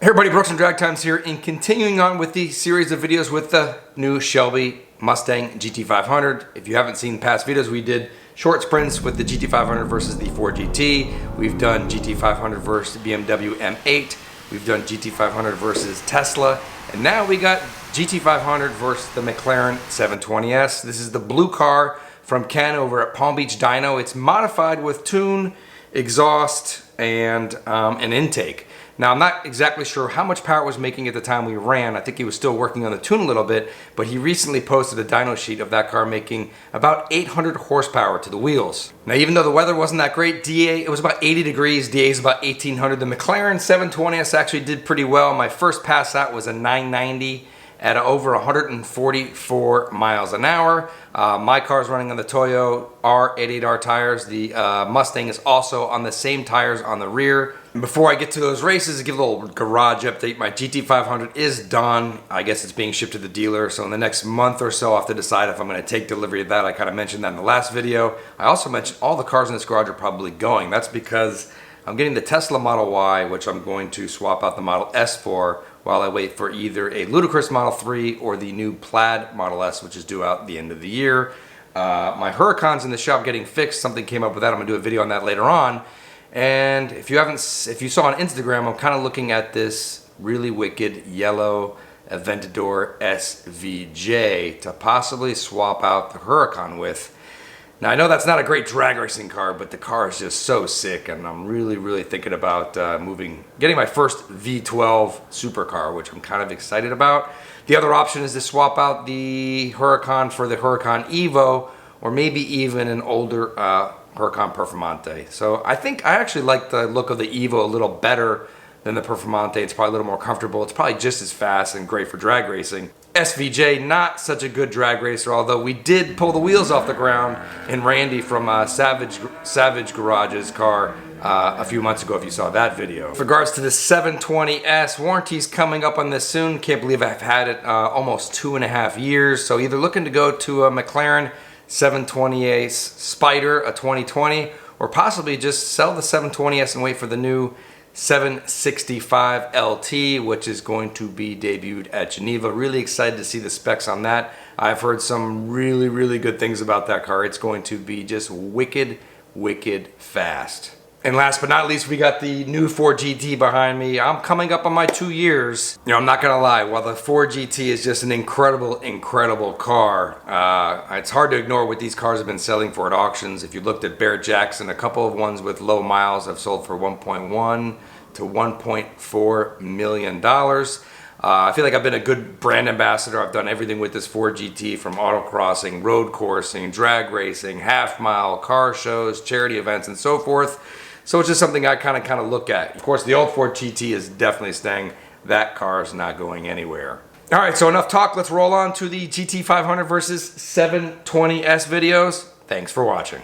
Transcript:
Hey everybody, Brooks and Drag Times here, and continuing on with the series of videos with the new Shelby Mustang GT500. If you haven't seen past videos, we did short sprints with the GT500 versus the Ford GT. We've done GT500 versus BMW M8. We've done GT500 versus Tesla. And now we got GT500 versus the McLaren 720S. This is the blue car from Ken over at Palm Beach Dyno. It's modified with tune, exhaust, and an intake. Now, I'm not exactly sure how much power it was making at the time we ran. I think he was still working on the tune a little bit, but he recently posted a dyno sheet of that car making about 800 horsepower to the wheels. Now, even though the weather wasn't that great, it was about 80 degrees, DA is about 1800. The McLaren 720S actually did pretty well. My first pass out was a 990 at over 144 miles an hour. My car's running on the Toyo R88R tires. The Mustang is also on the same tires on the rear. And before I get to those races, give a little garage update. My GT500 is done. I guess it's being shipped to the dealer. So in the next month or so, I'll have to decide if I'm going to take delivery of that. I kind of mentioned that in the last video. I also mentioned all the cars in this garage are probably going. That's because I'm getting the Tesla Model Y, which I'm going to swap out the Model S for while I wait for either a ludicrous Model 3 or the new Plaid Model S, which is due out at the end of the year. My Huracan's in the shop getting fixed. Something came up with that. I'm gonna do a video on that later on. And if you saw on Instagram, I'm kind of looking at this really wicked yellow Aventador SVJ to possibly swap out the Huracan with. Now, I know that's not a great drag racing car, but the car is just so sick, and I'm really thinking about getting my first V12 supercar, which I'm kind of excited about. The other option is to swap out the Huracan for the Huracan Evo, or maybe even an older Huracan Performante. So I think I actually like the look of the Evo a little better than the Performante. It's probably a little more comfortable. It's probably just as fast and great for drag racing. SVJ, not such a good drag racer, although we did pull the wheels off the ground in Randy from Savage Garage's car a few months ago, if you saw that video. With regards to the 720S, warranty's coming up on this soon. Can't believe I've had it almost 2.5 years. So either looking to go to a McLaren 720S Spider, a 2020, or possibly just sell the 720S and wait for the new 765 LT, which is going to be debuted at Geneva. Really excited to see the specs on that. I've heard some really good things about that car. It's going to be just wicked fast. And last but not least, we got the new Ford GT behind me. I'm coming up on my 2 years. You know, I'm not gonna lie, while the Ford GT is just an incredible car, it's hard to ignore what these cars have been selling for at auctions. If you looked at Barrett Jackson, a couple of ones with low miles have sold for $1.1 to $1.4 million. I feel like I've been a good brand ambassador. I've done everything with this Ford GT, from autocrossing, road coursing, drag racing, half mile, car shows, charity events, and so forth. So it's just something I kind of look at. Of course, the old Ford GT is definitely staying. That car is not going anywhere. All right, so enough talk. Let's roll on to the GT500 versus 720S videos. Thanks for watching.